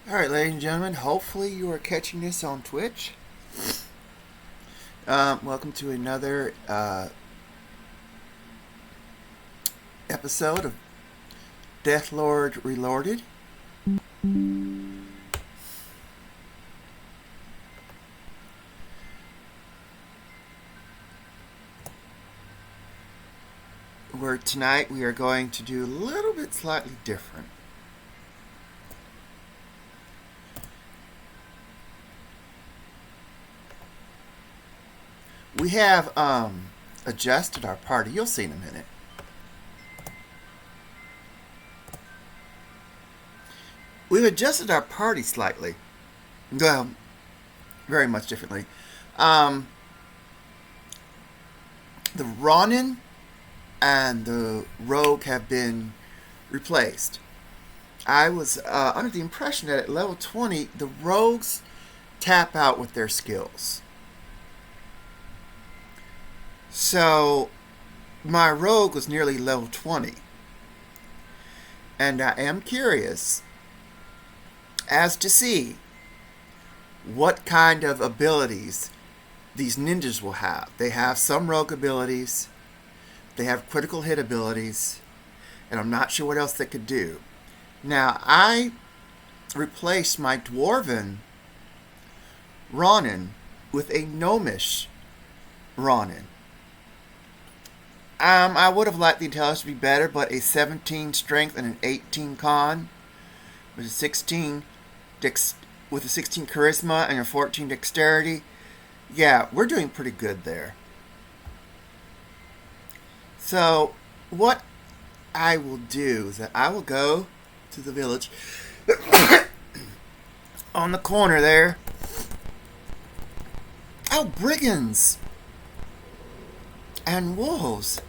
Alright, ladies and gentlemen, hopefully you are catching this on Twitch. Welcome to another episode of Deathlord Relorded. Where tonight we are going to do a little bit slightly different. We have adjusted our party. You'll see in a minute. We've adjusted our party slightly. Well, very much differently. The Ronin and the Rogue have been replaced. I was under the impression that at level 20, the Rogues tap out with their skills. So, my Rogue was nearly level 20. And I am curious as to see what kind of abilities these ninjas will have. They have some rogue abilities, they have critical hit abilities, and I'm not sure what else they could do. Now, I replaced my Dwarven Ronin with a Gnomish Ronin. I would have liked the intelligence to be better, but a 17 strength and an 18 con with a 16 with a 16 charisma and a 14 dexterity. Yeah, we're doing pretty good there. So, what I will do is that I will go to the village on the corner there. Oh, brigands and wolves.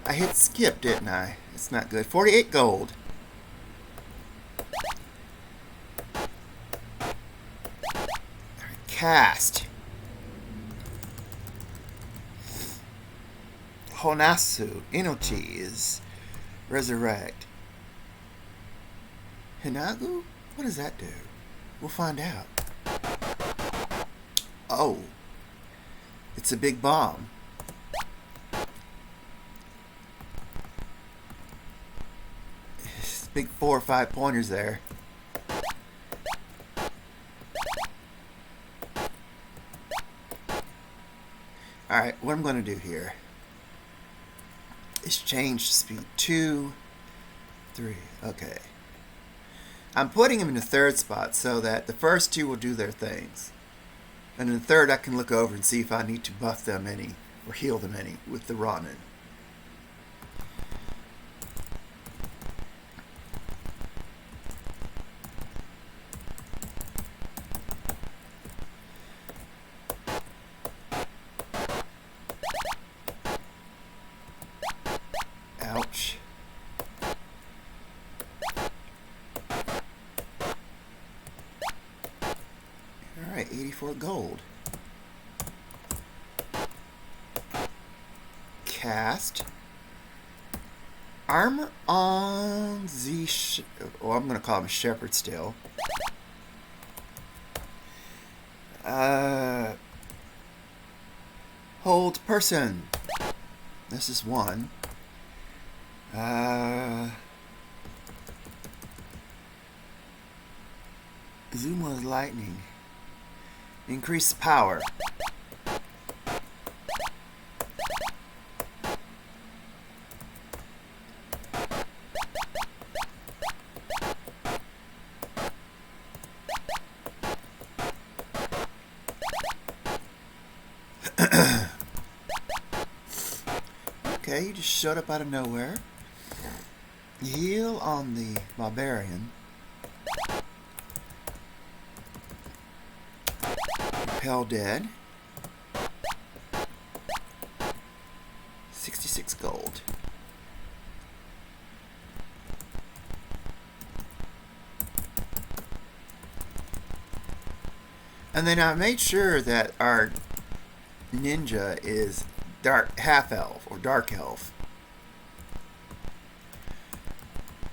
I hit skip, didn't I? It's not good. 48 gold. Cast. Honasu. Inochi's. Resurrect. Hinagu? What does that do? We'll find out. Oh. It's a big bomb. It's big 4 or 5 pointers there. Alright, what I'm going to do here is change speed 2, 3. Okay. I'm putting him in the third spot so that the first two will do their things. And in the third, I can look over and see if I need to buff them any or heal them any with the Ronin. 34 gold. Cast. Armor on the... I'm going to call him Shepherd still. Hold person. This is one. Zoom with lightning. Increase power. Okay, you just showed up out of nowhere. Heal on the barbarian. Repel dead. 66 gold. And then I made sure that our ninja is half elf or dark elf.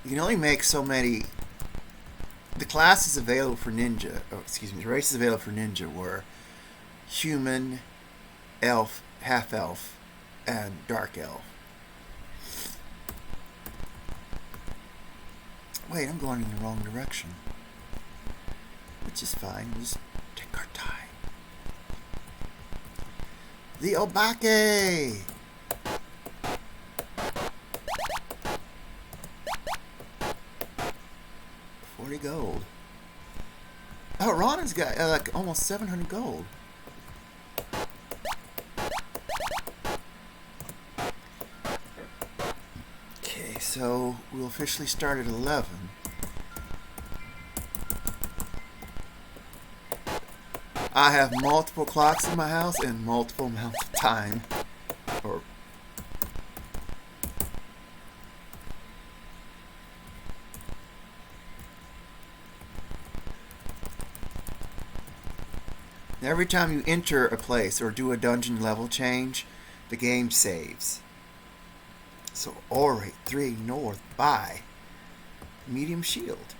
You can only make so many. The classes available for ninja, the races available for ninja were human, elf, half elf, and dark elf. Wait, I'm going in the wrong direction. Which is fine. We'll just take our time. The Obake! 40 gold. Oh, Ronan's got like almost 700 gold. Okay, so we'll officially start at 11. I have multiple clocks in my house and multiple amounts of time. Or every time you enter a place or do a dungeon level change, the game saves. So Orate 3 North by medium shield.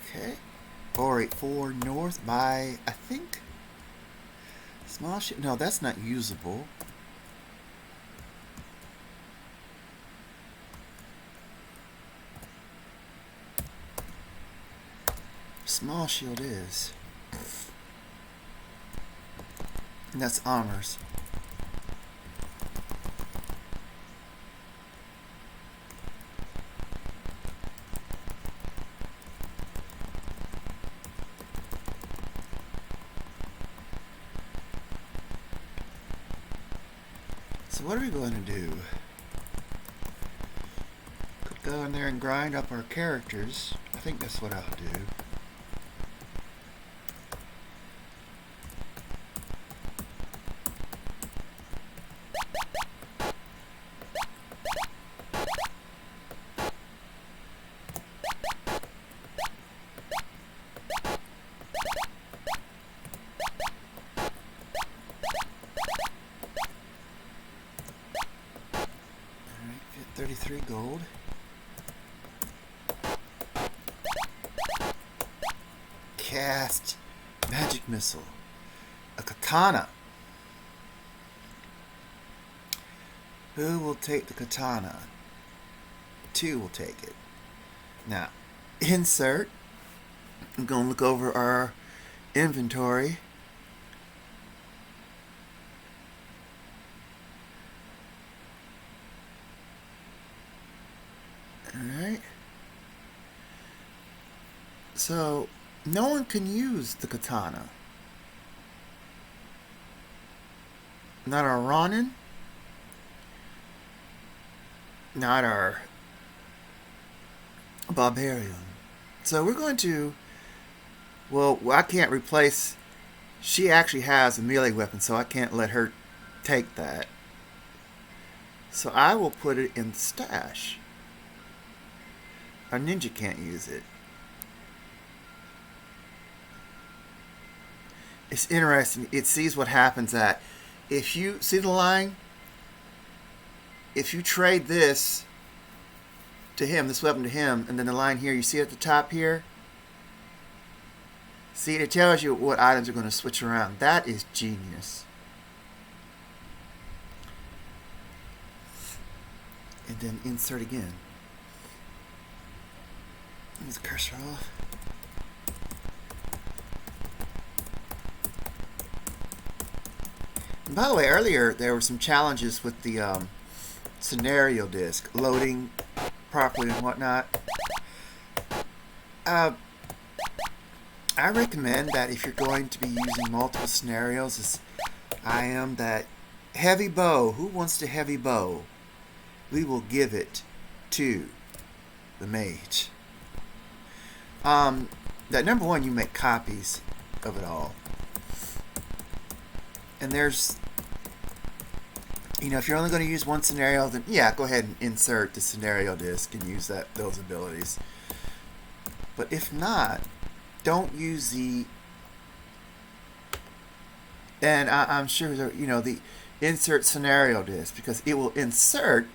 Okay. Orate 4 North by, I think, small shield. No, that's not usable. Small shield is. And that's armors. So what are we going to do? Could go in there and grind up our characters. I think that's what I'll do. Alright, get 33 gold. Cast magic missile. A katana. Who will take the katana? 2 will take it. Now, insert. I'm going to look over our inventory. Alright. So, no one can use the katana. Not our Ronin. Not our barbarian. So we're going to... Well, I can't replace... She actually has a melee weapon, so I can't let her take that. So I will put it in the stash. Our ninja can't use it. it's interesting. It sees what happens at if you see the line. If you trade this to him, this weapon to him, and then the line here, you see at the top here. See, it tells you what items are going to switch around. That is genius. And then insert again. Move the cursor off. And by the way, earlier there were some challenges with the scenario disk loading properly and whatnot. I recommend that if you're going to be using multiple scenarios, as I am, that heavy bow. Who wants the heavy bow? We will give it to the mage. That number one, you make copies of it all. And there's, if you're only going to use one scenario, then yeah, go ahead and insert the scenario disk and use those abilities. But if not, don't use the, and I'm sure the insert scenario disk, because it will insert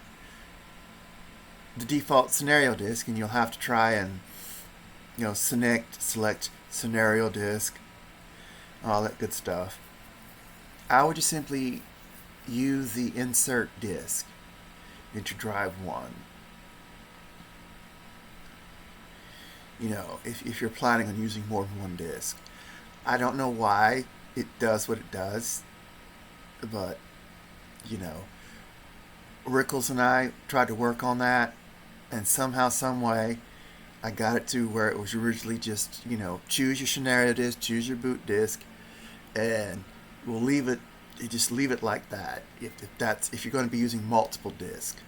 the default scenario disk, and you'll have to try and select scenario disk, all that good stuff. I would just simply use the insert disk into drive 1. If you're planning on using more than one disk. I don't know why it does what it does, but Rickles and I tried to work on that, and somehow, some way, I got it to where it was originally just, choose your scenario disk, choose your boot disk, and we'll leave it. You just leave it like that. If you're going to be using multiple disks.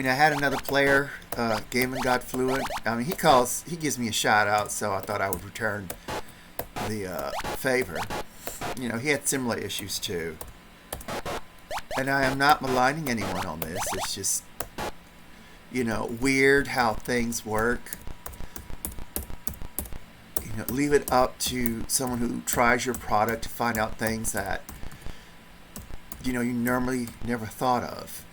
I had another player, Gaming God Fluent. He gives me a shout out, so I thought I would return the favor. He had similar issues too. And I am not maligning anyone on this. It's just, weird how things work. Leave it up to someone who tries your product to find out things that, you normally never thought of.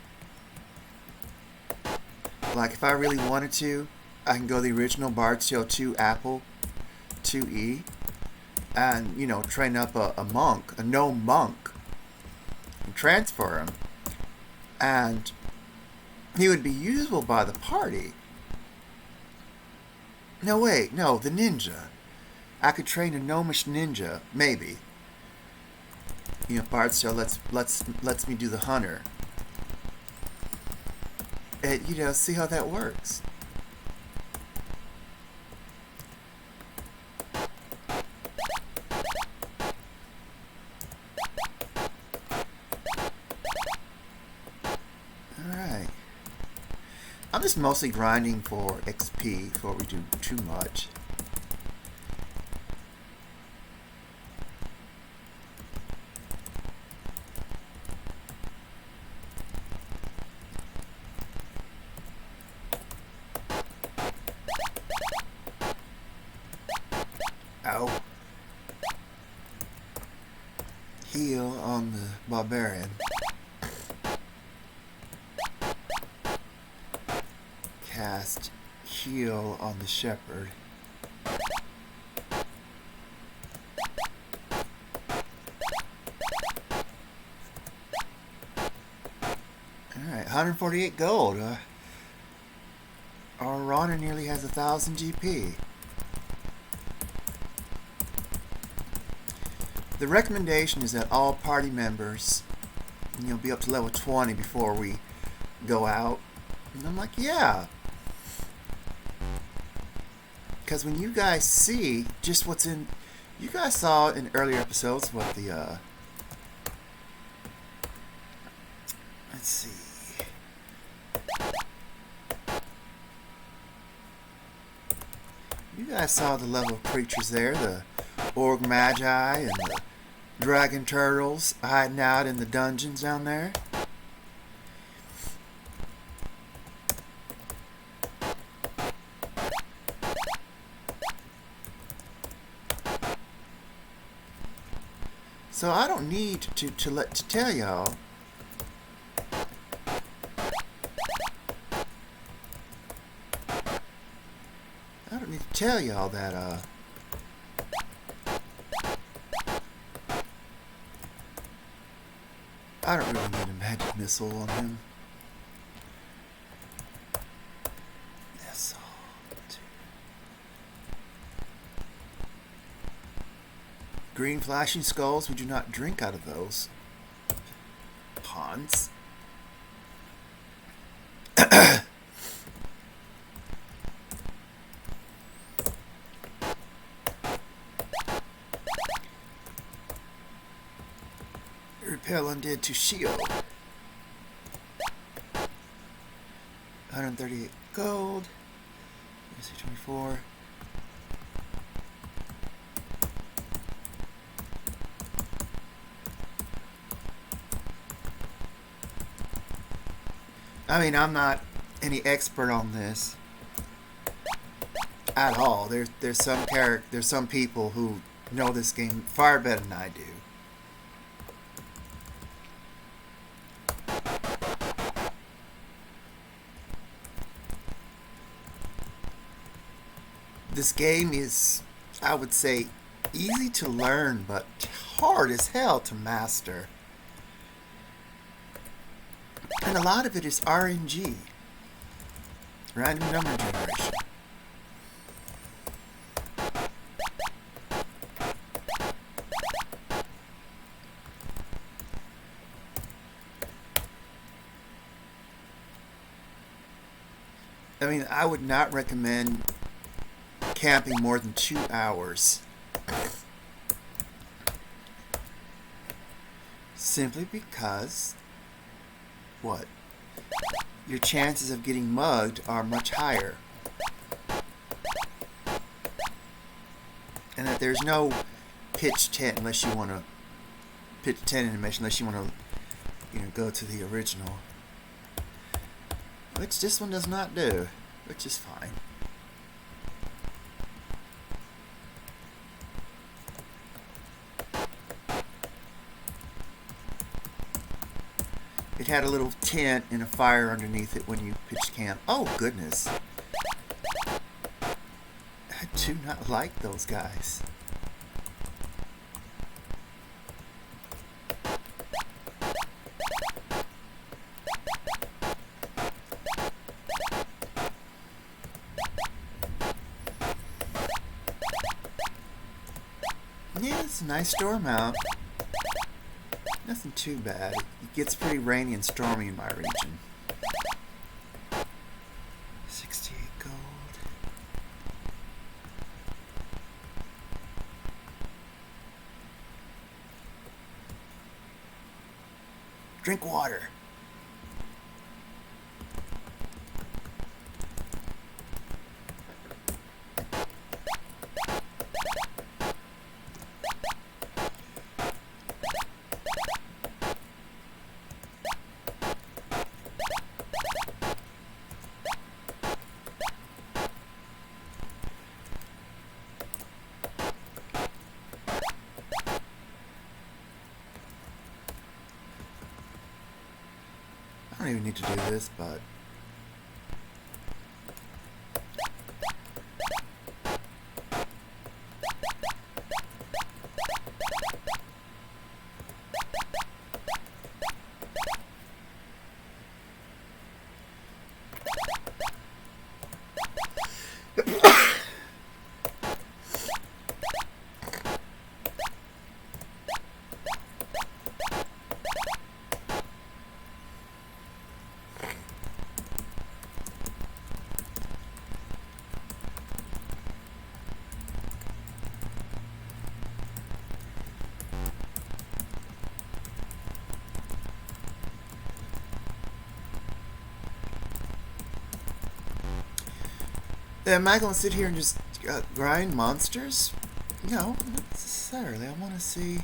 Like, if I really wanted to, I can go to the original Bard's Tale 2 Apple 2E and, train up a monk, a gnome monk, and transfer him. And he would be usable by the party. No, wait, no, the ninja. I could train a gnomish ninja, maybe. Bard's Tale lets me do the hunter. And, see how that works. Alright. I'm just mostly grinding for XP before we do too much. Ow. Heal on the barbarian. Cast heal on the shepherd. Alright, 148 gold. Our Rana nearly has 1,000 GP. The recommendation is that all party members, be up to level 20 before we go out. And I'm like, yeah. Because when you guys see just what's in, you guys saw in earlier episodes what the, let's see. You guys saw the level of creatures there, the Org Magi and the dragon turtles hiding out in the dungeons down there. So I don't need to tell y'all. I don't need to tell y'all that I don't really need a magic missile on him. Green flashing skulls, we do not drink out of those ponds. Repel undead to shield. 138 gold. 24. I mean, I'm not any expert on this at all. There's some people who know this game far better than I do. This game is, I would say, easy to learn, but hard as hell to master. And a lot of it is RNG, random number generation. I mean, I would not recommend camping more than 2 hours. Simply because what? Your chances of getting mugged are much higher. And that there's no pitch tent unless you want to pitch tent animation, unless you want to, go to the original. Which this one does not do, which is fine. It had a little tent and a fire underneath it when you pitched camp. Oh, goodness. I do not like those guys. Yeah, it's a nice store mount. Nothing too bad. It gets pretty rainy and stormy in my region. 68 gold. Drink water. I don't even need to do this, but am I going to sit here and just grind monsters? No, not necessarily. I want to see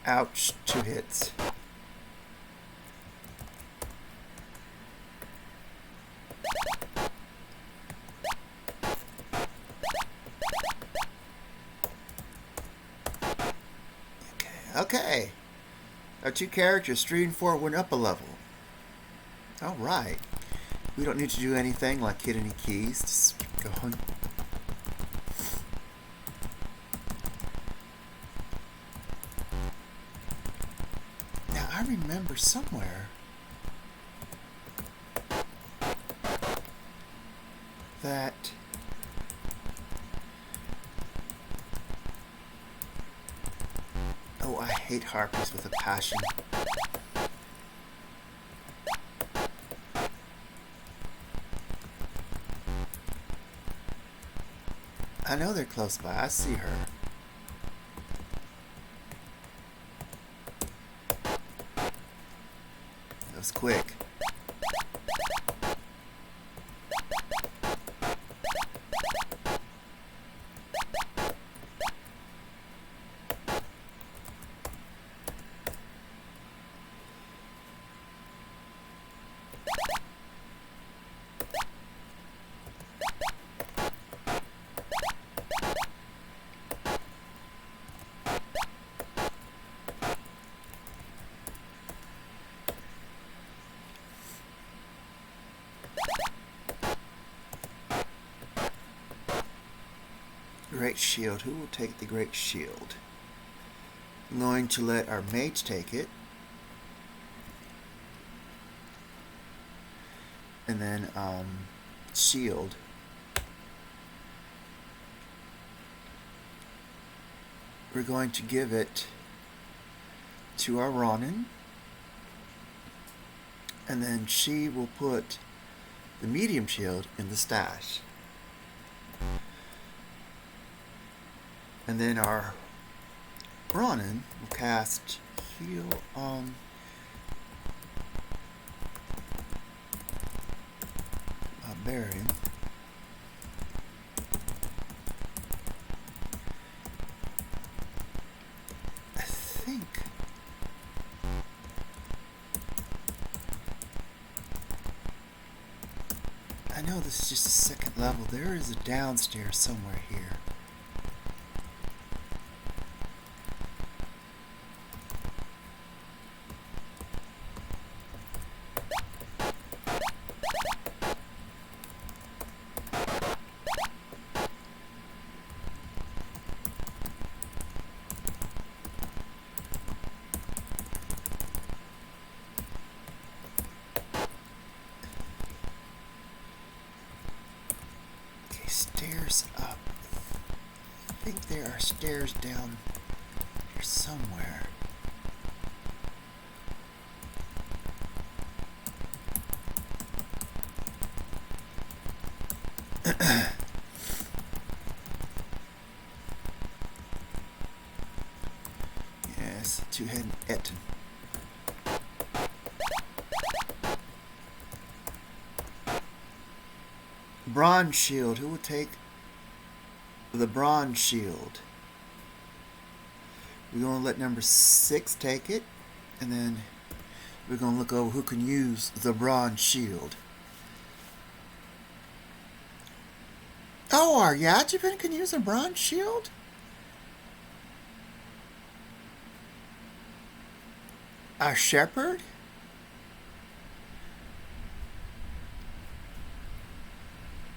Ouch, 2 hits. Okay. Our 2 characters, 3 and 4, went up a level. Alright. We don't need to do anything like hit any keys. Just keep going. Now, I remember somewhere that I hate harpies with a passion. I know they're close by. I see her. That was quick. Great shield. Who will take the great shield? I'm going to let our mage take it. And then shield. We're going to give it to our Ronin. And then she will put the medium shield in the stash. And then our Ronin will cast heal on Barbarian. I think I know this is just a second level. There is a downstairs somewhere here. Stairs up. I think there are stairs down here somewhere. Yes, two-headed Etten. Bronze shield. Who will take the bronze shield? We're going to let number 6 take it, and then we're going to look over who can use the bronze shield. Oh, our Yajibin can use a bronze shield? Our shepherd?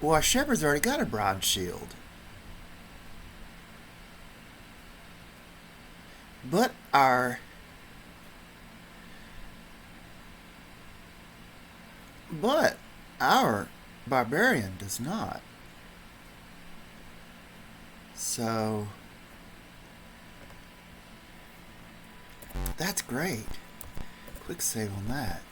Well, our shepherd's already got a bronze shield. But our barbarian does not. So that's great. Quick save on that.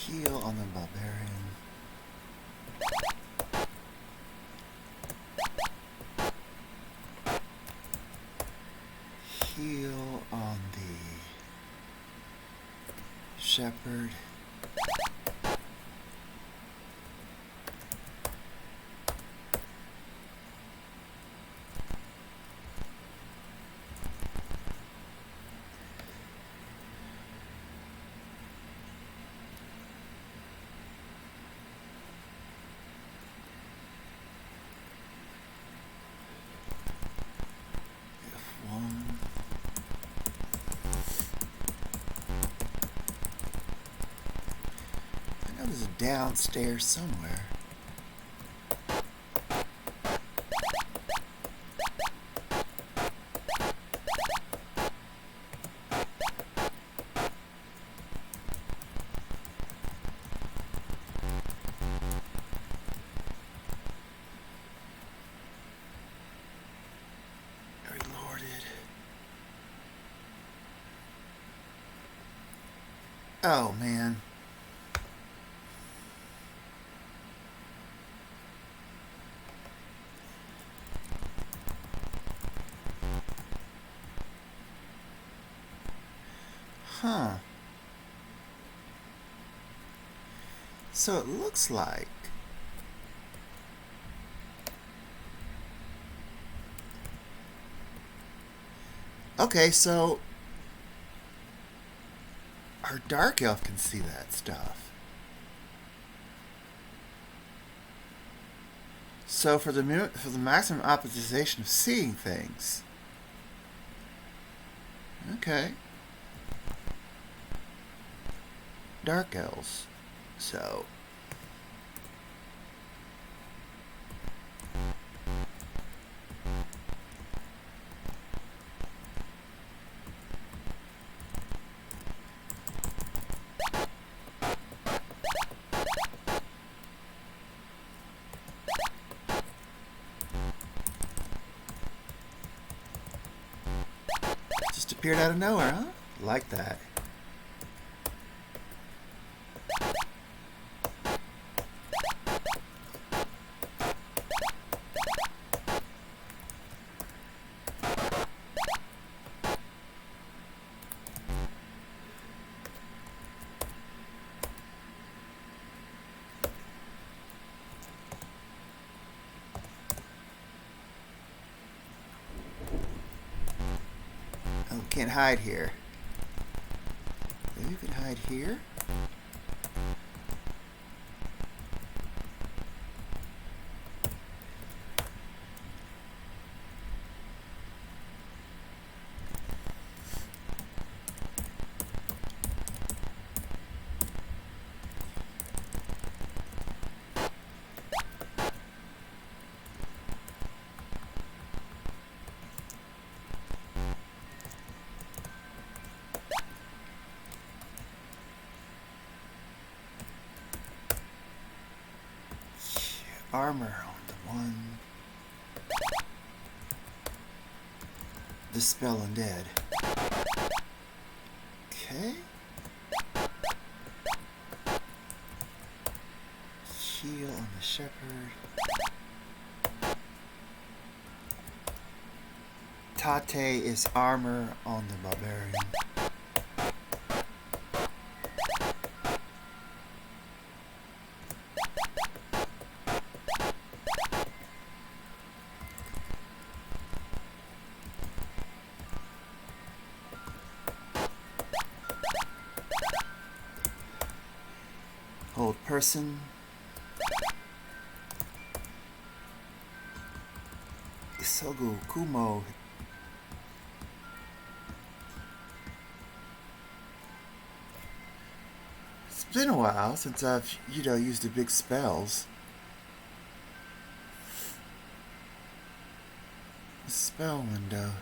Heal on the barbarian. Heal on the shepherd. There's a downstairs somewhere. Relorded. Oh man. Huh. So it looks like okay, so our dark elf can see that stuff. So for the maximum optimization of seeing things. Okay. Dark elves. So just appeared out of nowhere, huh? Like that. Oh, can't hide here. Maybe you can hide here? Armor on the one. Dispel undead. Okay. Heal on the shepherd. Tate is armor on the barbarian. Old person. Isogu Kumo. It's been a while since I've, used the big spells. Spell window.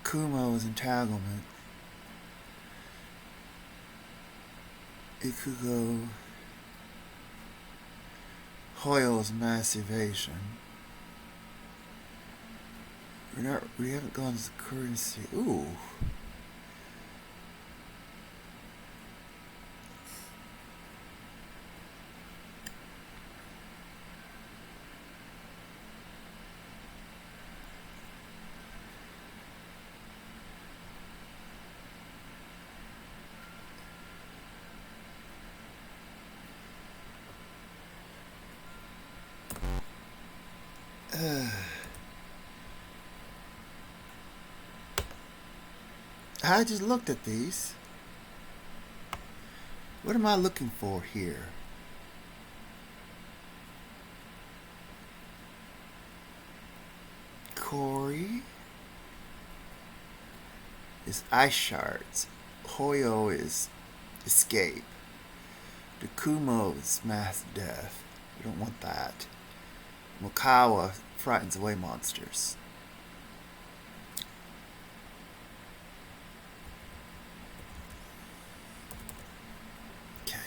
Kumo's entanglement. Ikugo. Hoyle's mass evasion. We haven't gone to the currency. Ooh. I just looked at these. What am I looking for here? Corey is ice shards. Hoyo is escape. Dakumo is mass death. We don't want that. Mokawa frightens away monsters. Okay.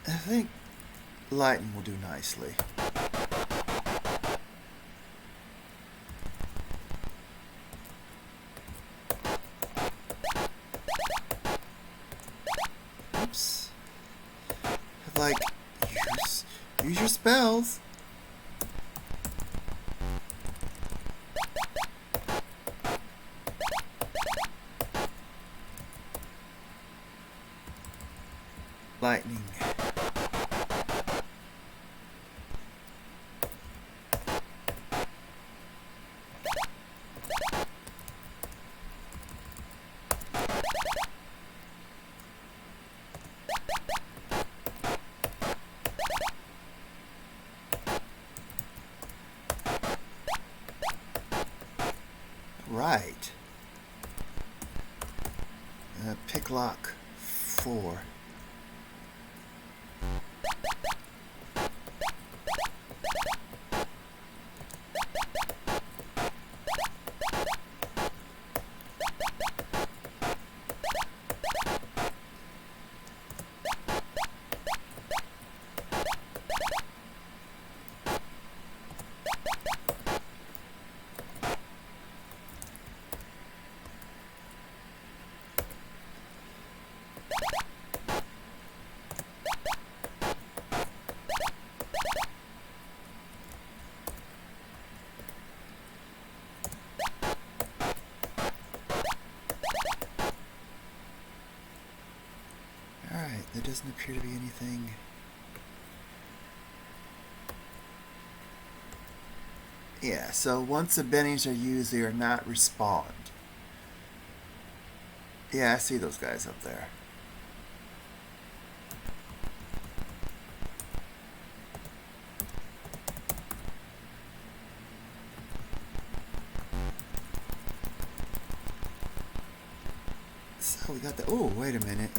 I think lightning will do nicely. Oops. Like, use your spells. Lightning. Right. Pick lock 4. Alright, there doesn't appear to be anything. Yeah, so once the bendings are used, they are not respawned. Yeah, I see those guys up there. So we got the... Oh, wait a minute.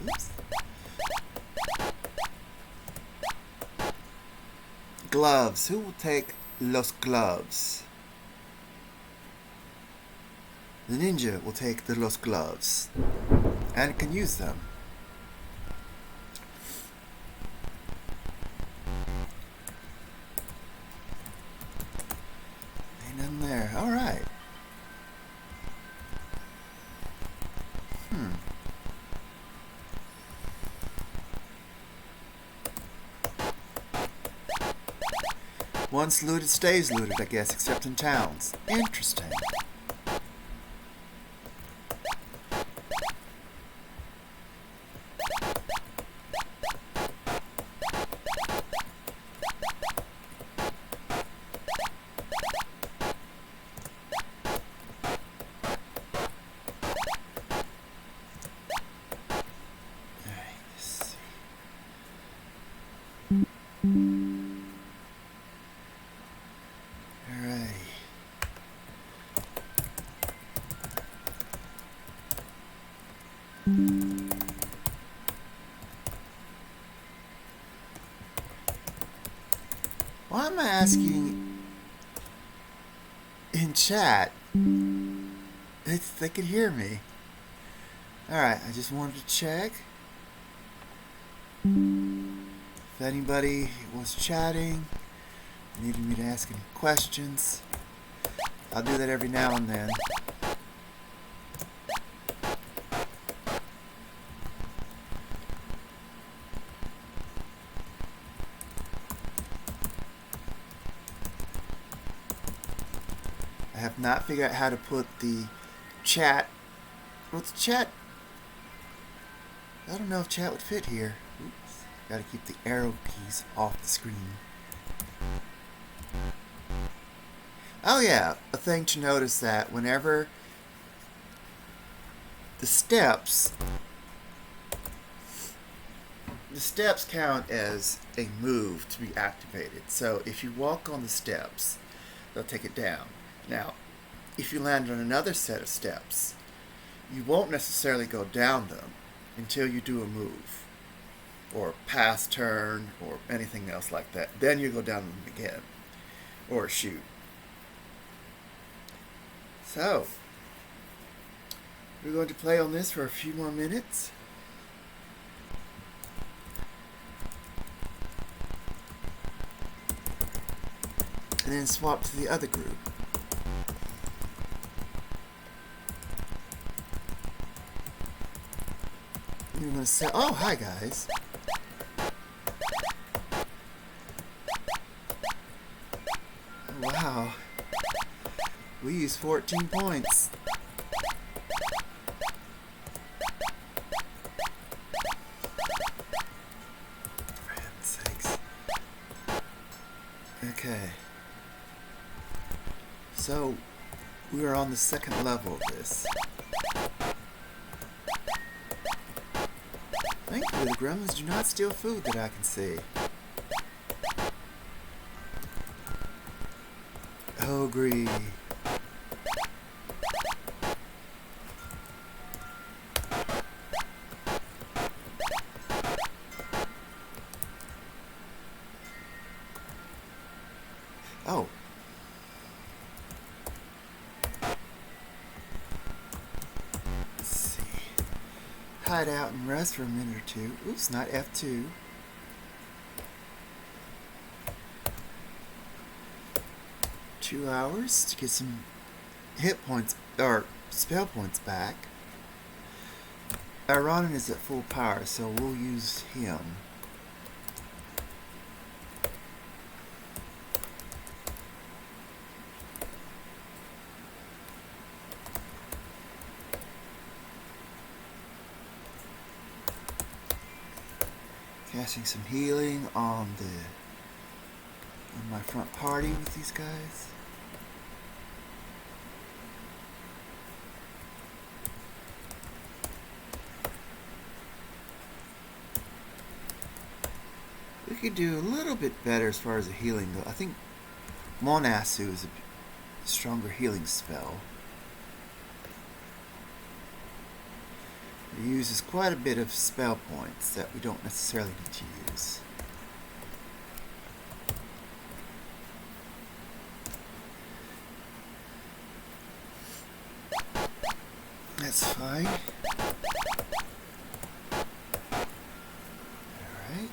Oops. Gloves. Who will take los gloves? The ninja will take the los gloves and can use them. Ain't nothing there. Alright. Once looted stays looted, I guess, except in towns. Interesting. Why am I asking in chat? They could hear me. Alright, I just wanted to check if anybody was chatting, needed me to ask any questions. I'll do that every now and then. not figure out how to put the chat. Well, the chat. I don't know if chat would fit here. Oops. Gotta keep the arrow keys off the screen. Oh yeah, a thing to notice that whenever the steps count as a move to be activated. So if you walk on the steps, they'll take it down. Now, if you land on another set of steps, you won't necessarily go down them until you do a move, or pass turn, or anything else like that. Then you go down them again, or shoot. So, we're going to play on this for a few more minutes. And then swap to the other group. And you're going to say, oh, hi guys. Wow. We used 14 points. For heaven's sakes. Okay. So, we are on the second level of this. Thankfully, the gremlins do not steal food that I can see. Ogre. Oh. Let's see. Hide out and rest for a minute or two. Oops, not F2. Two hours to get some hit points or spell points back. Our Ronin is at full power, so we'll use him. Casting some healing on my front party with these guys. We could do a little bit better as far as the healing goes. I think Monasu is a stronger healing spell. It uses quite a bit of spell points that we don't necessarily need to use. That's fine. Alright.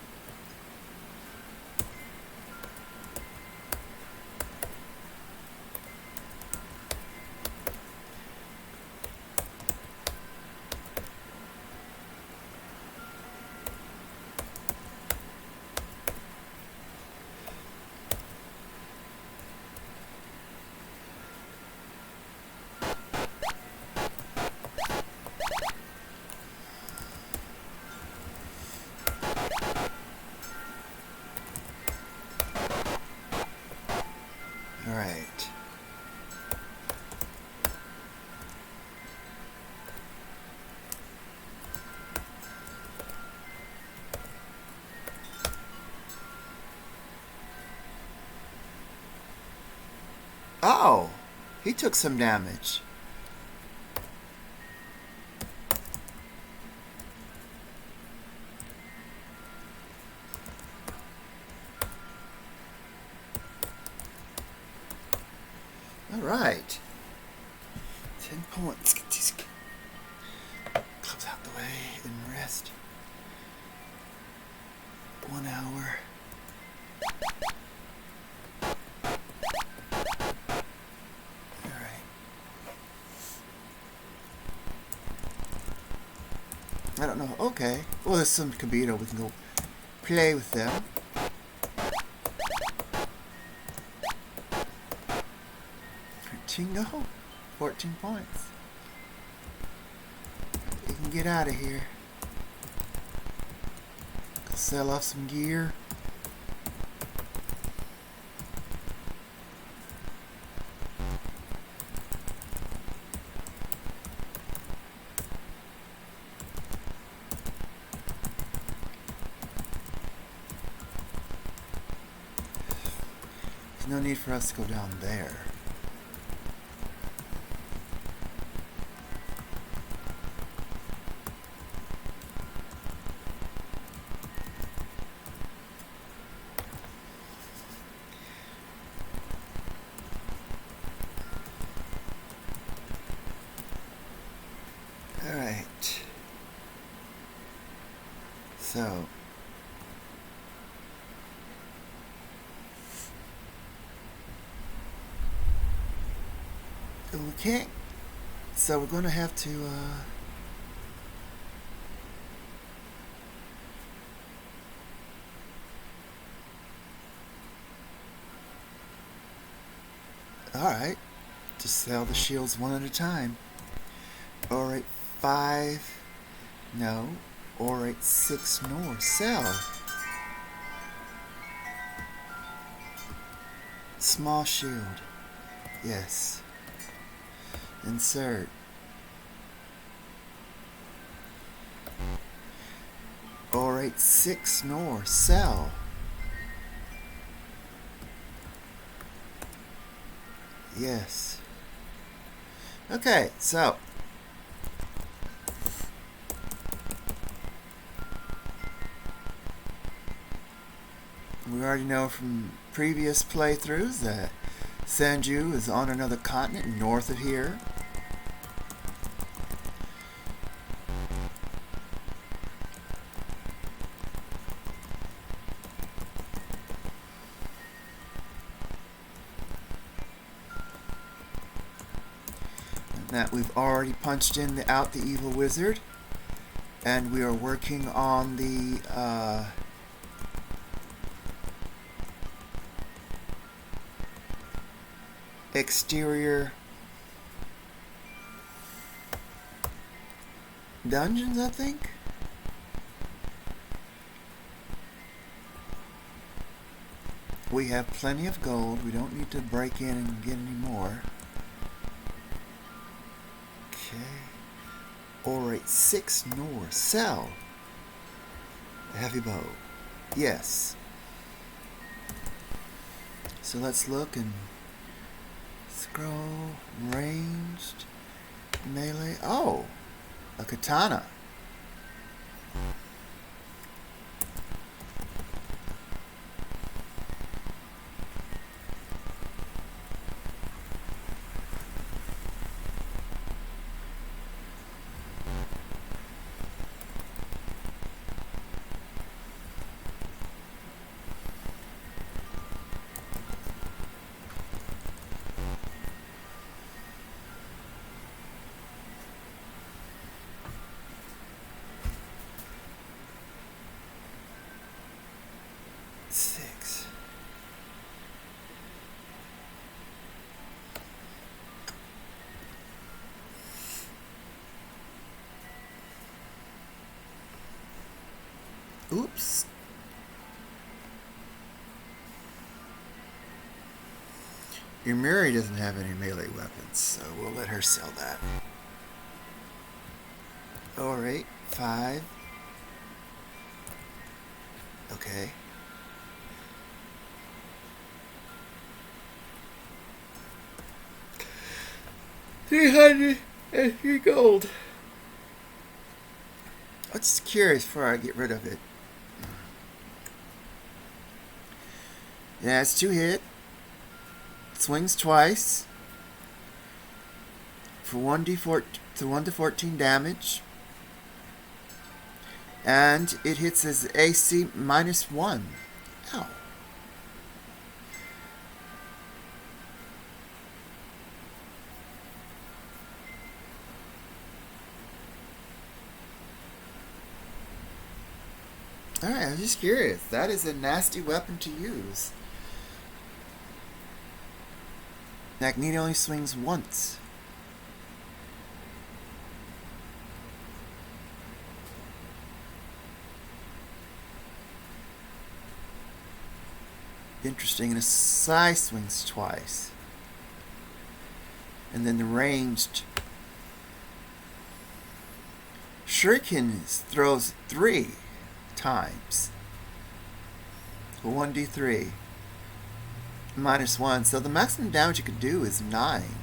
Alright. Oh! He took some damage. Alright. 10 points. Get these clubs out the way and rest. 1 hour. Alright. I don't know. Okay. Well, there's some Kabito. We can go play with them. No. 14 points. You can get out of here. Sell off some gear. There's no need for us to go down there. Alright. So. Okay. So we're going to have to, Alright. Just sell the shields one at a time. Alright, 5. No. Alright, 6 nor. Sell. Small shield. Yes. Insert. Alright, 6 nor. Sell. Yes. Okay, so we already know from previous playthroughs that Sanju is on another continent north of here. That we've already punched in out the evil wizard, and we are working on the exterior dungeons, I think. We have plenty of gold. We don't need to break in and get any more. Alright, 6 nor. Sell. A heavy bow. Yes. So let's look and scroll. Ranged. Melee. Oh! A katana. Oops. Yumiri doesn't have any melee weapons, so we'll let her sell that. Alright, 5. Okay. 303 gold. I'm just curious before I get rid of it. Yeah, it's 2 hit. Swings twice. For 1d4 to 1 to 14 damage. And it hits as AC -1. Ow. Alright, I'm just curious. That is a nasty weapon to use. Magneto only swings once. Interesting, and a Psy swings twice. And then the ranged Shuriken throws 3 times. 1d3. -1. So the maximum damage you could do is 9.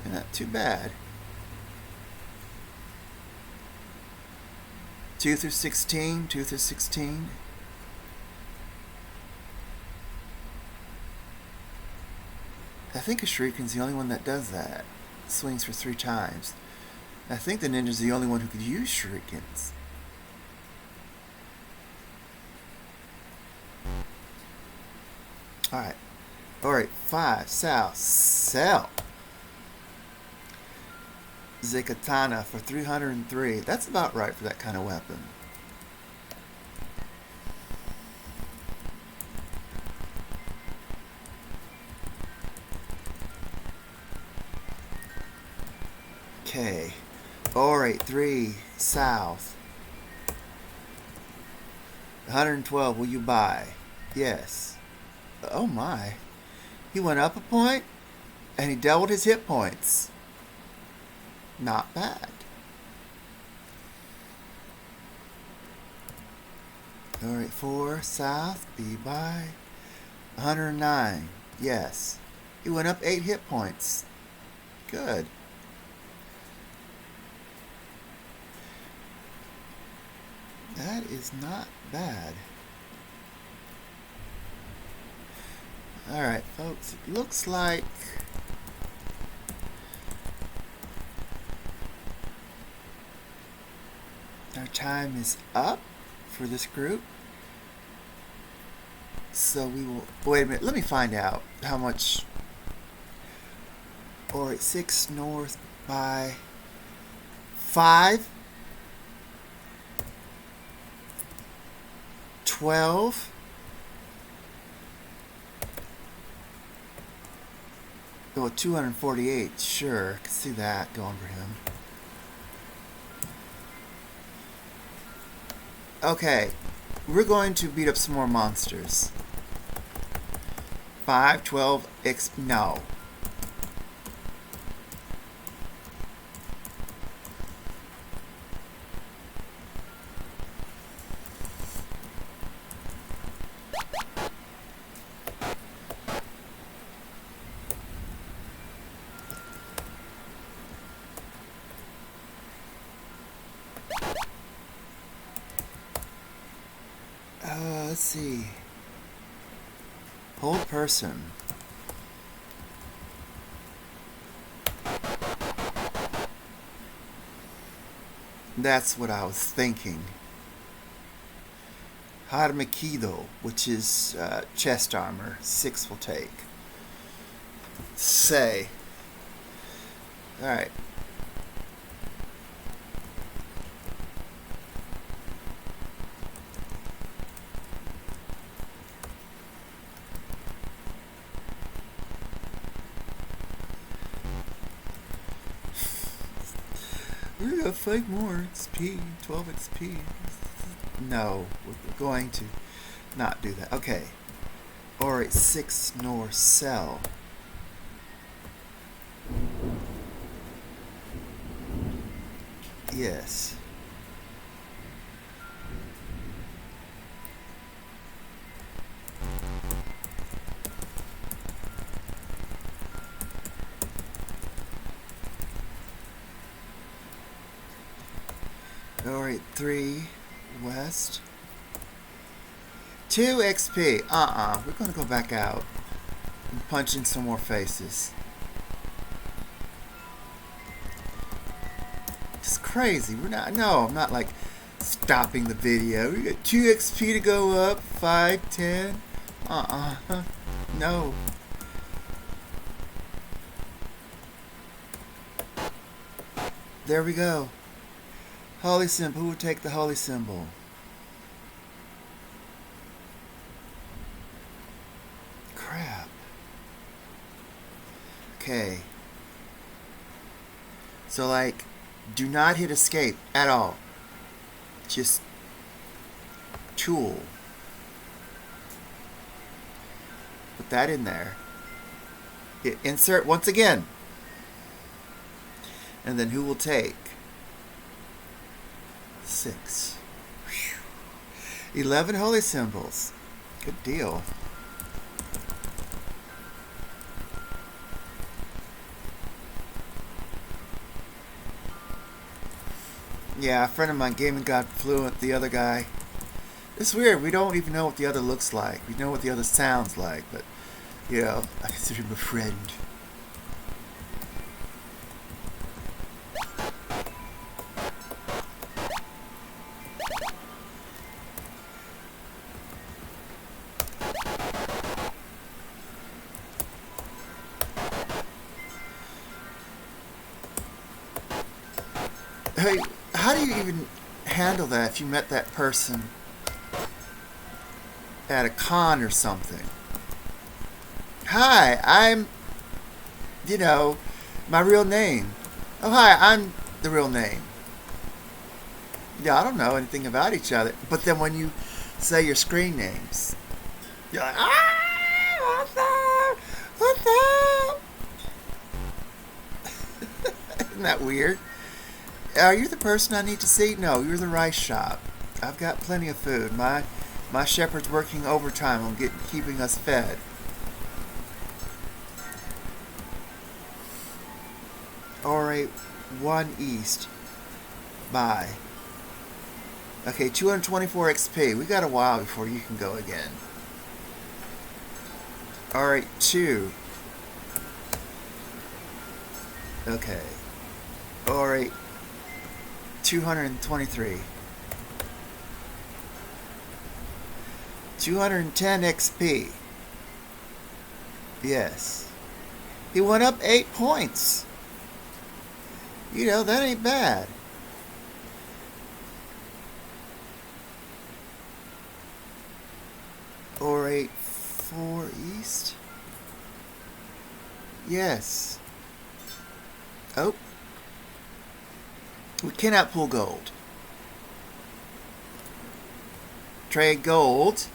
And not too bad. 2 through 16. 2 through 16. I think a Shuriken's the only one that does that. Swings for 3 times. I think the ninja's the only one who could use Shurikens. Alright. Alright, 5. South. Sell. Zekatana for 303. That's about right for that kind of weapon. Okay. Alright, 3. South. 112. Will you buy? Yes. Oh my. He went up a point and he doubled his hit points. Not bad. Alright, 4. South. Be by. 109. Yes. He went up 8 hit points. Good. That is not bad. Alright, folks, it looks like our time is up for this group. So we will... Wait a minute, let me find out how much... Alright, 6 north by 5. 12. Oh, 248. Sure, I can see that going for him. Okay, we're going to beat up some more monsters. 5, 12, no. Let's see. Hold person. That's what I was thinking. Harmakido, which is chest armor. 6 will take. Say. Alright. We're gonna fight more XP, 12 XP. No, we're going to not do that. Okay. Alright, 6 north cell. Yes. Alright, 3 west. 2 XP. We're gonna go back out and punch in some more faces. It's crazy. We're not. No, I'm not like stopping the video. We got 2 XP to go up. 5, 10. No. There we go. Holy symbol. Who would take the holy symbol? Crap. Okay. So, like, do not hit escape at all. Just tool. Put that in there. Insert once again. And then who will take? 6. Whew. 11 holy symbols. Good deal. Yeah, a friend of mine, Gaming God Fluent, the other guy. It's weird. We don't even know what the other looks like. We know what the other sounds like, but, you know, I consider him a friend. Hey, how do you even handle that if you met that person at a con or something? Hi, I'm, you know, my real name. Oh, hi, I'm the real name. Yeah, I don't know anything about each other. But then when you say your screen names, you're like, ah, what's up? Isn't that weird? Are you the person I need to see? No, you're the rice shop. I've got plenty of food. My shepherd's working overtime on keeping us fed. Alright, 1 east. Bye. Okay, 224 XP. We got a while before you can go again. Alright, 2. Okay. Alright. 223. 210 XP. Yes. He went up 8 points. You know, that ain't bad. Or 4 east. Yes. Oh. We cannot pull gold. Trade gold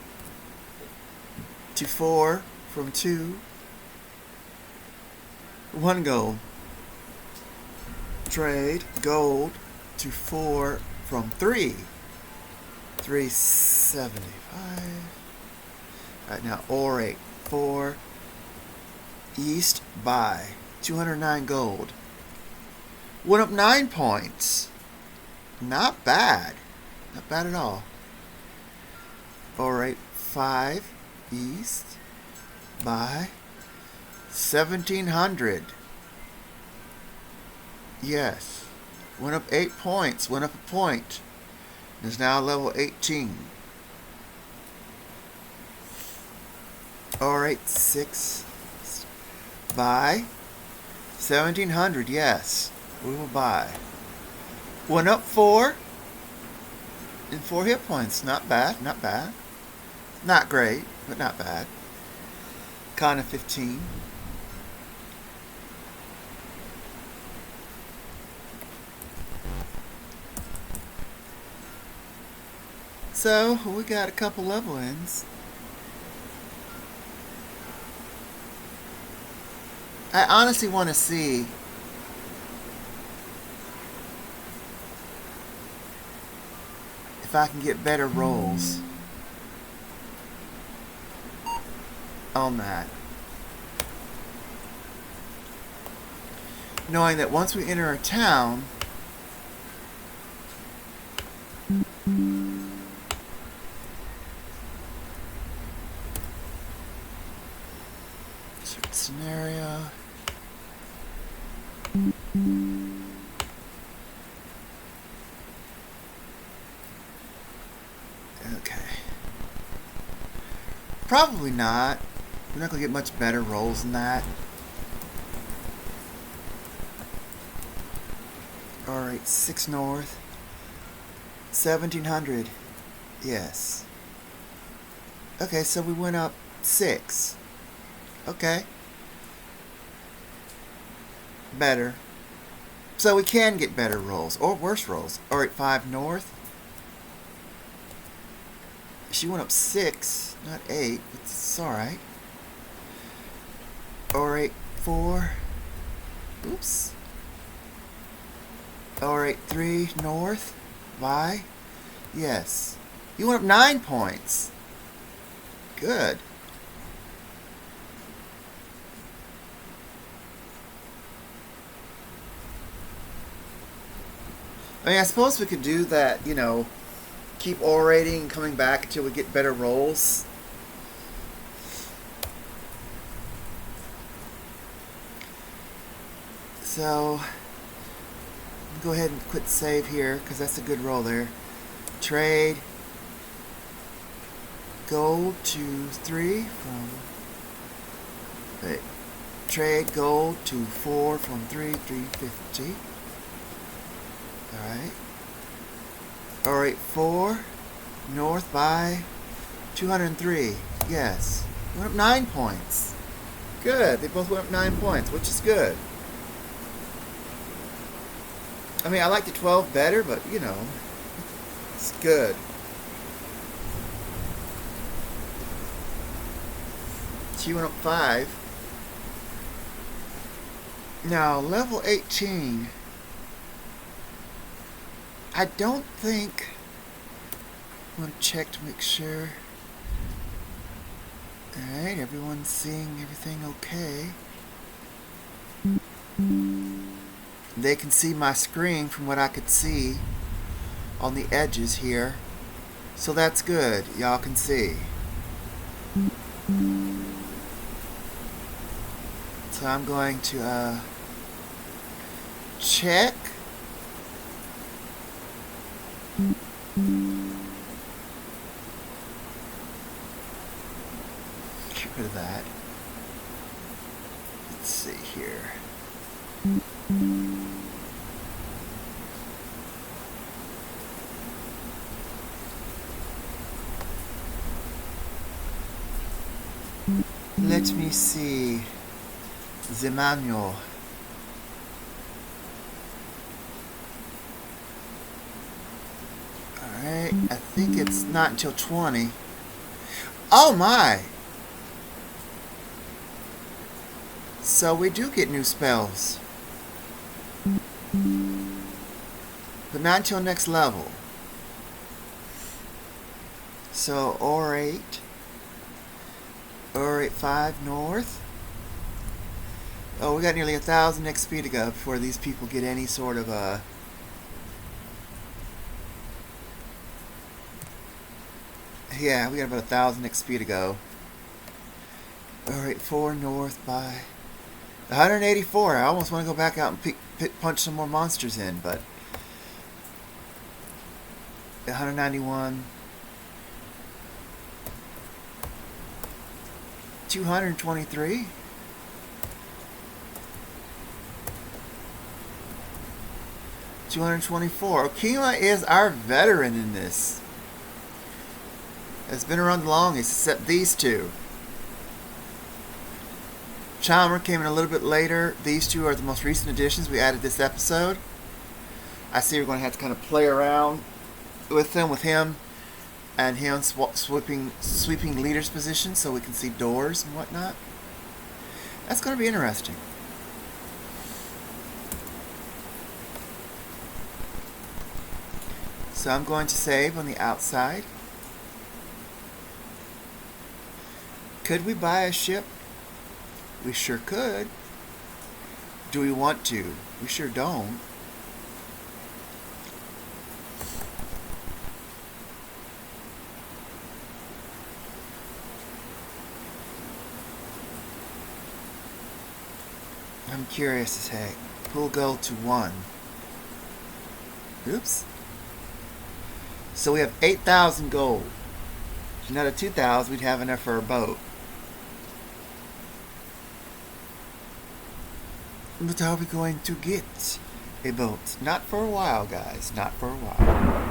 to 4 from 2. 1 gold. Trade gold to 4 from 3. 375. Alright, now orate 4 east buy 209 gold. Went up 9 points. Not bad. Not bad at all. Alright, 5 east by 1700. Yes. Went up 8 points. Went up a point. Is now level 18. Alright, 6 buy 1700. Yes. We will buy. Went up 4 and 4 hit points. Not bad, not bad. Not great, but not bad. Con of 15. So, we got a couple level ins. I honestly want to see if I can get better rolls on that. Knowing that once we enter a town, certain scenario. Okay. Probably not. We're not going to get much better rolls than that. Alright, 6 north. 1700. Yes. Okay, so we went up 6. Okay. better. So we can get better rolls, or worse rolls. Alright, 5 north. She went up 6, not 8, but it's alright. Alright, 4. Oops. Alright, 3 north. Why? Yes. You went up 9 points. Good. I mean, I suppose we could do that, you know, keep orating and coming back until we get better rolls. So, go ahead and quit save here, because that's a good roll there. Trade. Gold to 3 from... Wait. Trade gold to 4 from 3, 350. Alright. Alright, 4. North by 203. Yes. Went up 9 points. Good. They both went up 9 points, which is good. I mean, I like the 12 better, but, you know, it's good. She went up 5. Now, level 18. I don't think... I'm going to check to make sure. Alright, everyone's seeing everything okay. They can see my screen from what I could see on the edges here. So that's good. Y'all can see. So I'm going to check. Get rid of that. Let's see here. Let me see the manual. Alright, I think it's not until 20. Oh my! So we do get new spells. But not until next level. So, Orate. Orate 5 north. Oh, we got nearly 1,000 XP to go before these people get any sort of yeah, we got about 1,000 XP to go. Alright, 4 north by 184. I almost want to go back out and punch some more monsters in, but 191. 223. 224. Okima is our veteran in this. Has been around the longest, except these two. Chalmer came in a little bit later. These two are the most recent additions we added this episode. I see we're going to have to kind of play around with them, with him and him sweeping leader's position so we can see doors and whatnot. That's going to be interesting. So I'm going to save on the outside. Could we buy a ship? We sure could. Do we want to? We sure don't. I'm curious as heck. Pool gold to 1. Oops. So we have 8,000 gold. Another 2,000 we'd have enough for a boat. But are we going to get a boat? Not for a while, guys. Not for a while.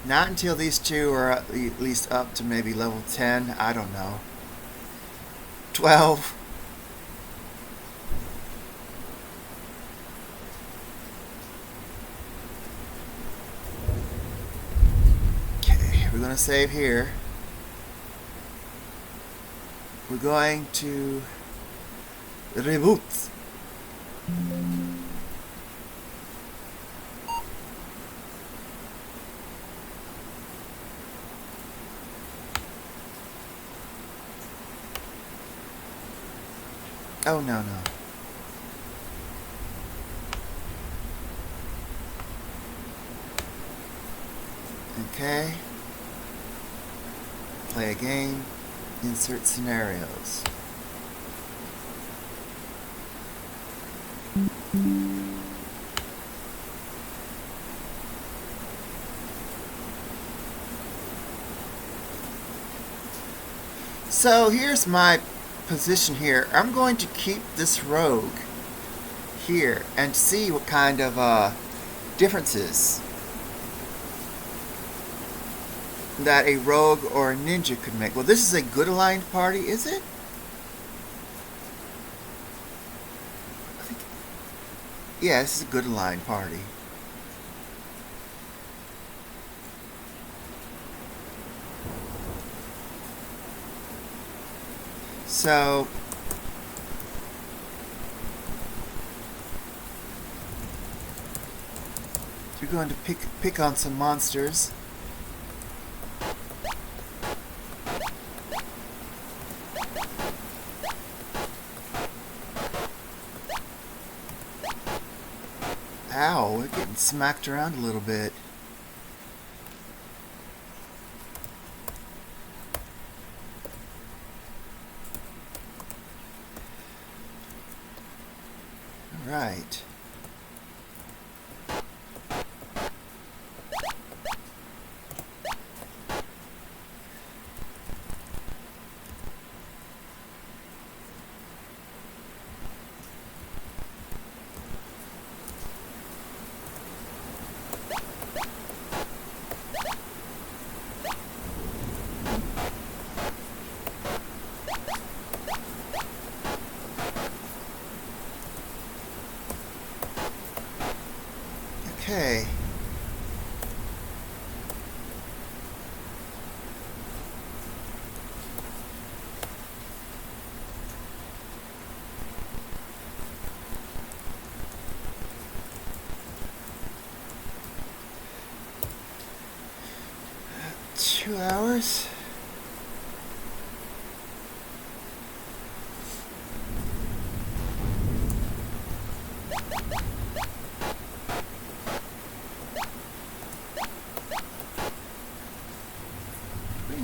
Not until these two are at least up to maybe level 10. I don't know. 12. Okay, we're going to save here. We're going to reboot. Oh, no. Okay. Play a game. Insert scenarios. So here's my position here. I'm going to keep this rogue here and see what kind of differences that a rogue or a ninja could make. Well, this is a good aligned party, is it? Yeah, this is a good aligned party. So you're going to pick on some monsters. Ow, we're getting smacked around a little bit. All right. Okay. Two hours.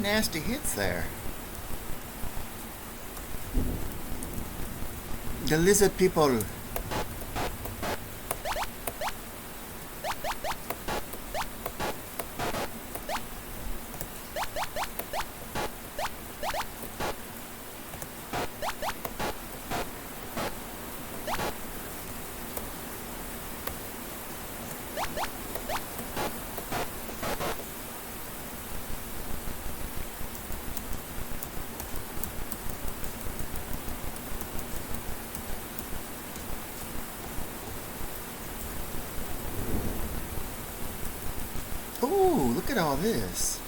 Nasty hits there. The lizard people. Ooh, look at all this.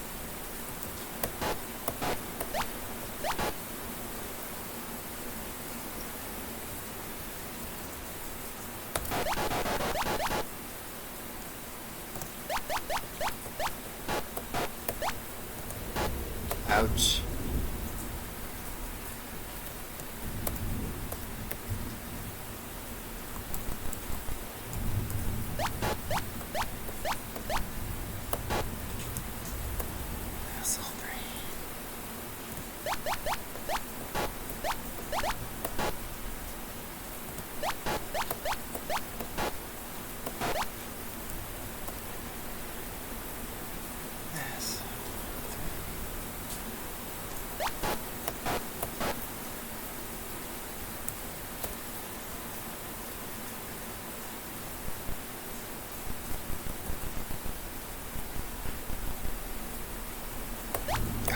Ouch.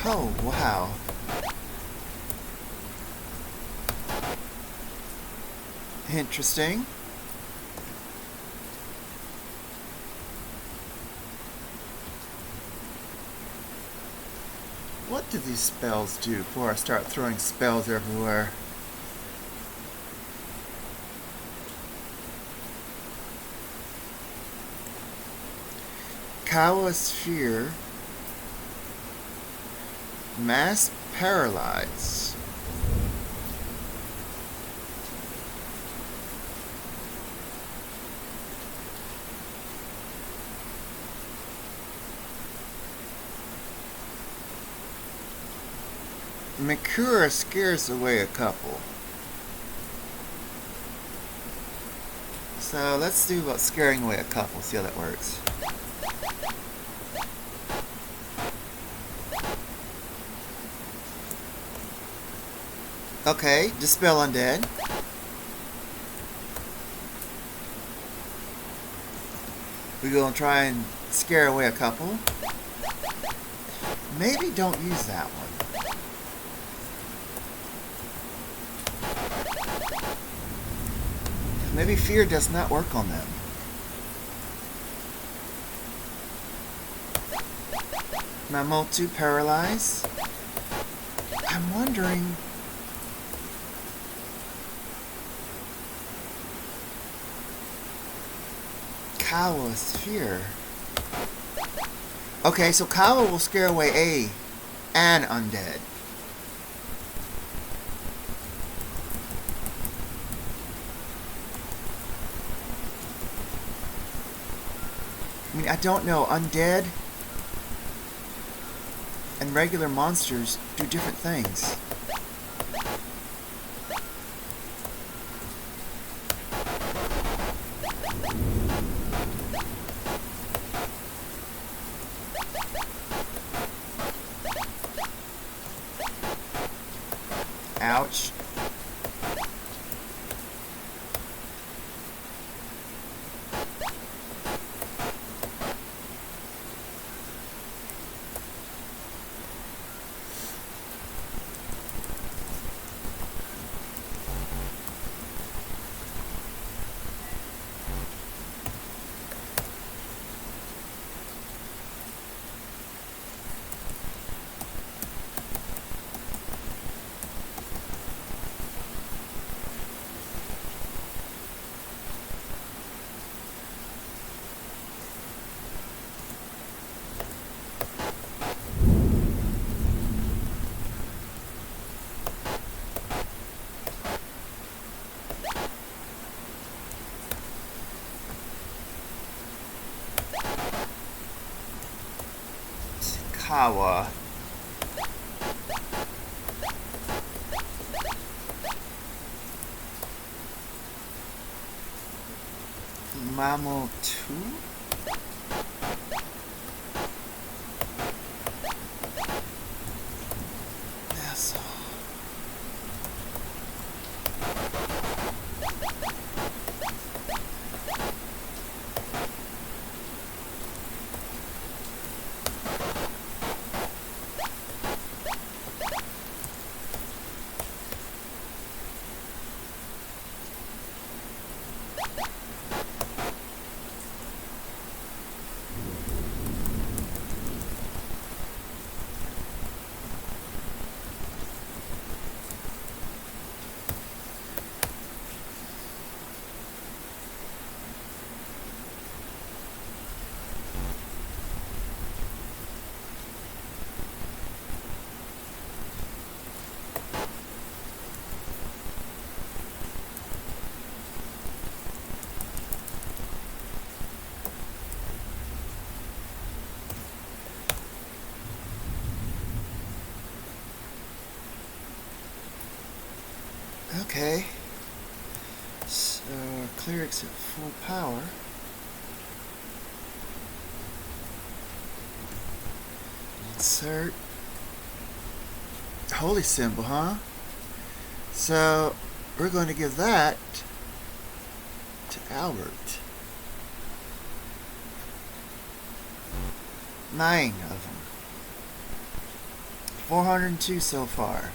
Oh, wow. Interesting. What do these spells do before I start throwing spells everywhere? Kawa Sphere. Mass Paralyze. Makura scares away a couple. So let's do about scaring away a couple, see how that works. Okay, Dispel Undead. We're gonna try and scare away a couple. Maybe don't use that one. Maybe fear does not work on them. Mamotu Paralyze. I'm wondering... Kawa Sphere. Okay, so Kawa will scare away an undead. I mean, I don't know. Undead and regular monsters do different things. Ouch. Kawa. Mamo 2? Yes. Okay. So, cleric's at full power. Insert. Holy symbol, huh? So, we're going to give that to Albert. 9 of them. 402 so far.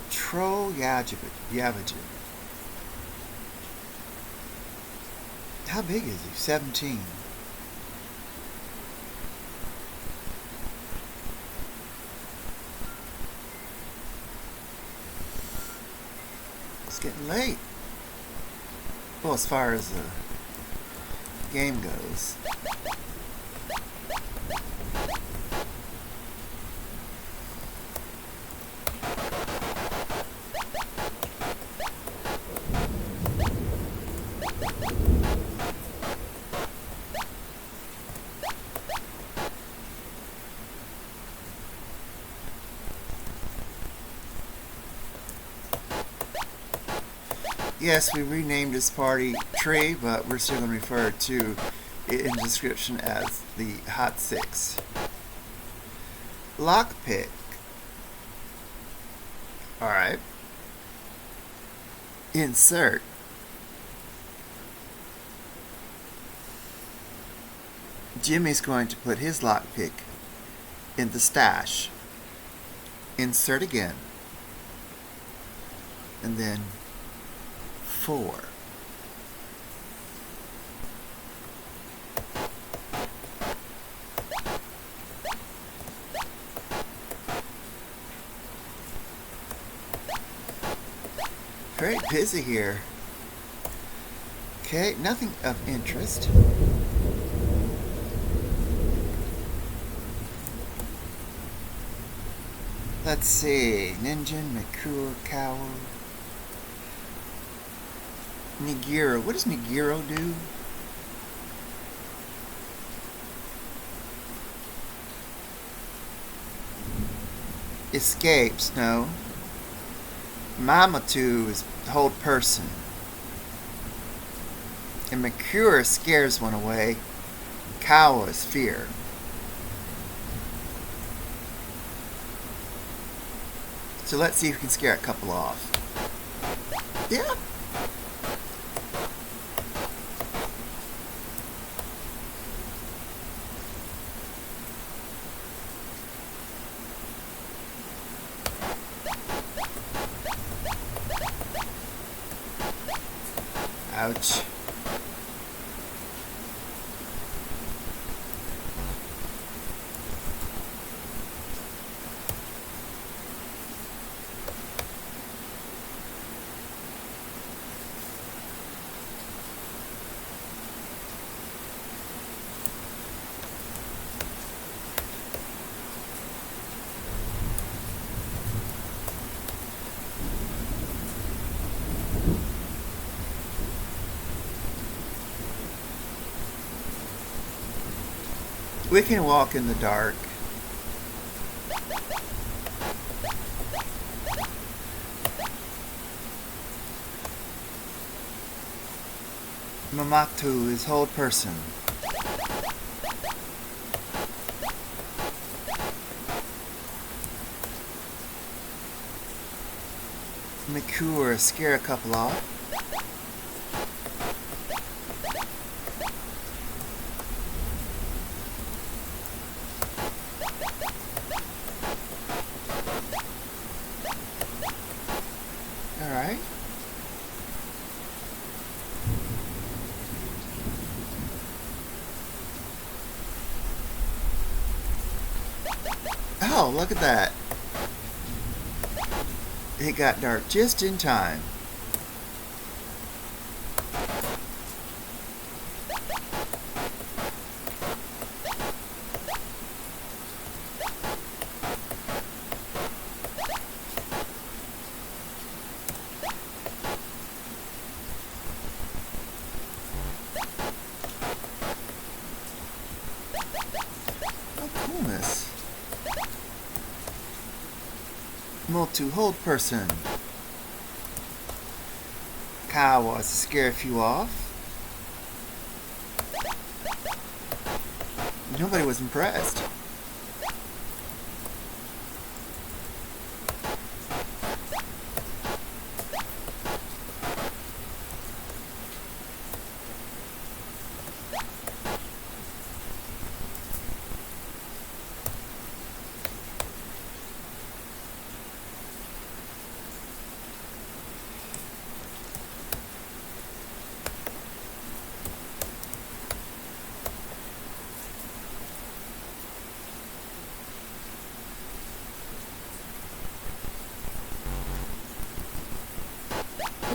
Troll Yavajan. How big is he? 17. It's getting late. Well, as far as the game goes. Yes, we renamed this party Tree, but we're still going to refer to it in the description as the Hot Six. Lockpick. Alright. Insert. Jimmy's going to put his lockpick in the stash. Insert again. And then 4. Very busy here. Okay, nothing of interest. Let's see. Ninja, Makura, Cowl. Nigiro. What does Nigiro do? Escapes, no. Mamatu is hold person. And Makura scares one away. Kawa is fear. So let's see if we can scare a couple off. Yeah. Ouch. We can walk in the dark. Mamatu is hold person. Makura scare a couple off. Alright. Oh, look at that. It got dark just in time. To hold person. Kawa to scare a few off. Nobody was impressed.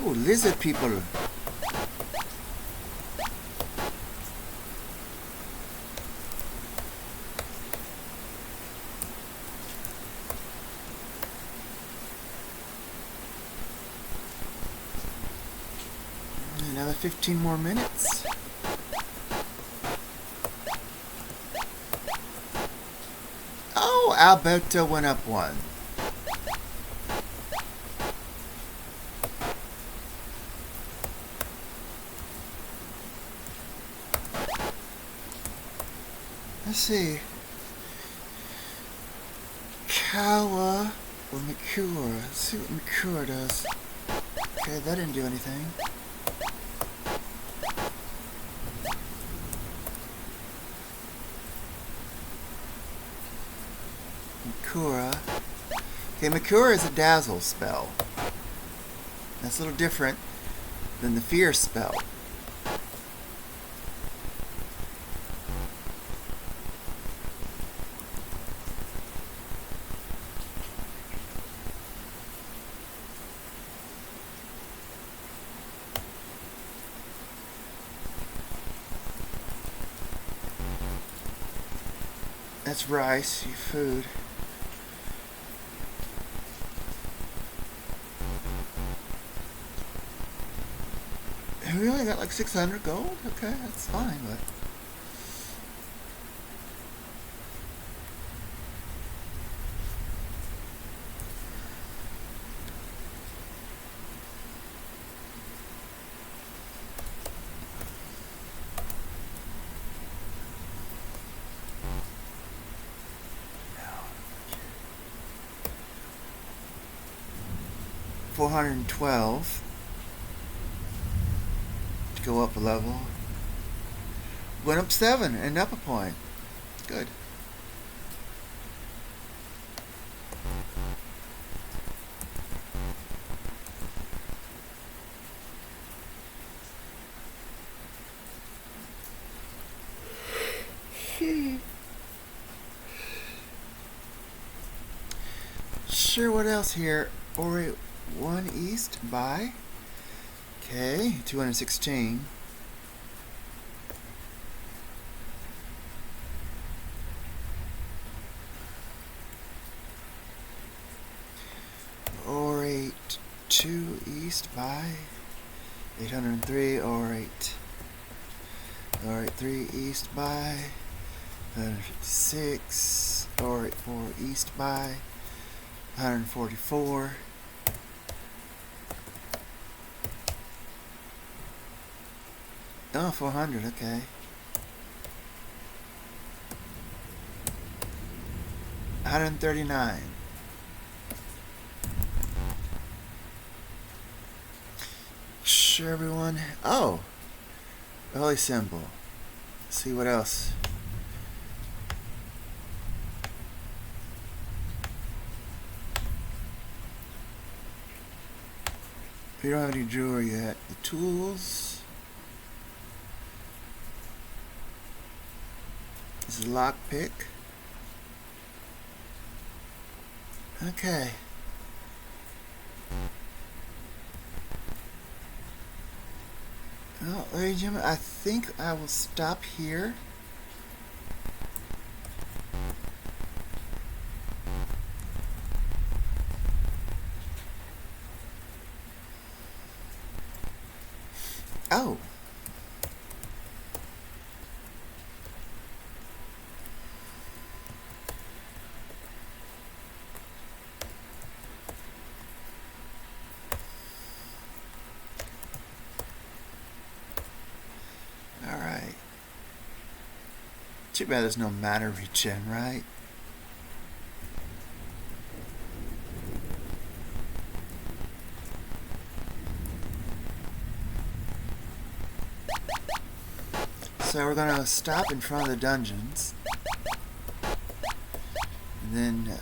Oh, lizard people. Another 15 more minutes. Oh, Alberto went up one. Let's see. Kawa or Mikura. Let's see what Mikura does. Okay, that didn't do anything. Mikura. Okay, Mikura is a dazzle spell. That's a little different than the fear spell. That's rice, your food. We only got like 600 gold? Okay, that's fine, but... $412 to go up a level. Went up 7 and up a point. Good. Sure, what else here? Ori 1 east by. Okay, 216. Ori 2 east by 803. Ori 3 east by 156. Ori 4 east by 144. Oh, 400, okay. $139. Sure, everyone. Oh, the holy symbol. Let's see what else. We don't have any jewelry yet. The tools. This is a lockpick. Okay. Well, ladies and gentlemen, I think I will stop here. Oh. Alright. Too bad there's no mana regen, right? So we're going to stop in front of the dungeons. And then...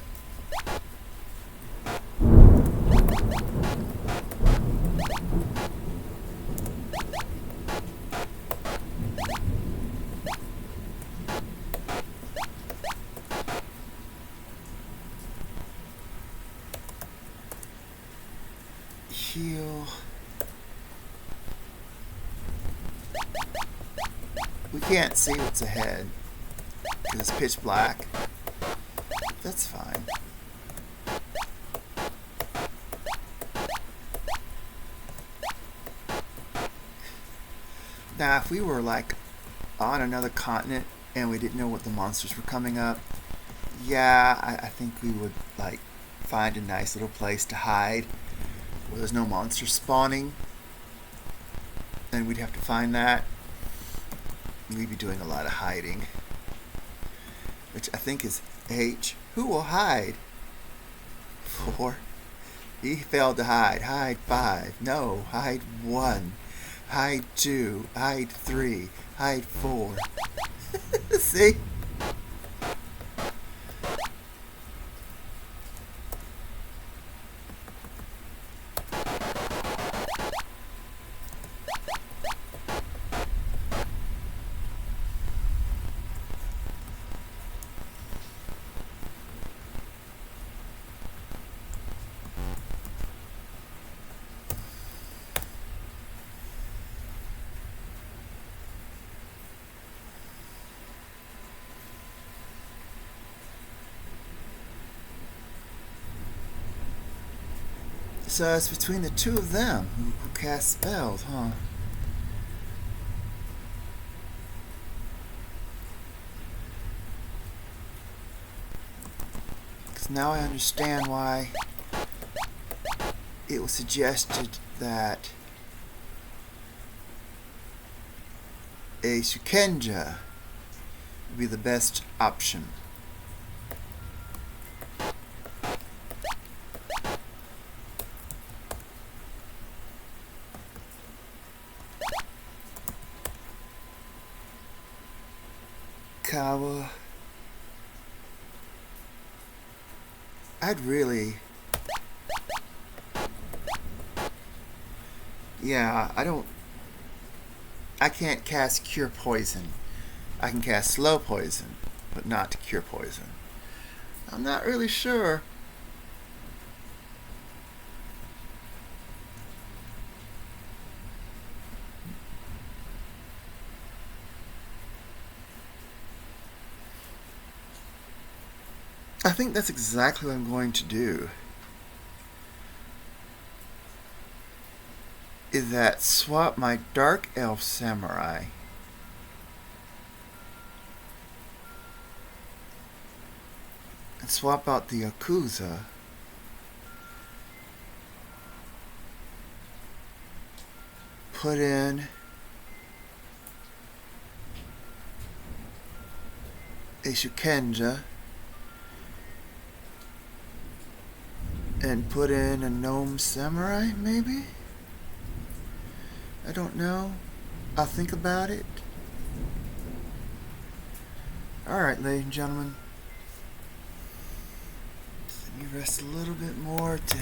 heal can't see what's ahead because it's pitch black. That's fine. Now, if we were like on another continent and we didn't know what the monsters were coming up, yeah, I think we would like find a nice little place to hide where there's no monsters spawning. And we'd have to find that. We'd be doing a lot of hiding, which I think is H. Who will hide? 4. He failed to hide. Hide 5. No, hide 1. Hide 2. Hide 3. Hide 4. See? So it's between the two of them who cast spells, huh? Because now I understand why it was suggested that a Shukenja would be the best option. Kawa. I'd really... Yeah, I can't cast Cure Poison. I can cast Slow Poison, but not to Cure Poison. I'm not really sure. I think that's exactly what I'm going to do. Is that swap my Dark Elf Samurai and swap out the Yakuza put in a Shukenja and put in a Gnome Samurai, maybe? I don't know. I'll think about it. Alright, ladies and gentlemen. Let me rest a little bit more to...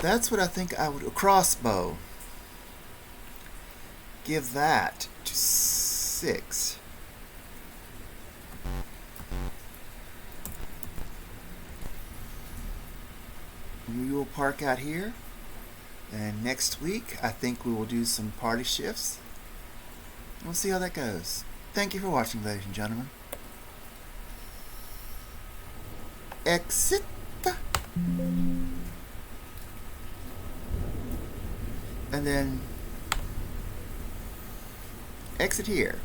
That's what I think I would... A crossbow. Give that to 6. We will park out here. And next week, I think we will do some party shifts. We'll see how that goes. Thank you for watching, ladies and gentlemen. Exit. And then exit here.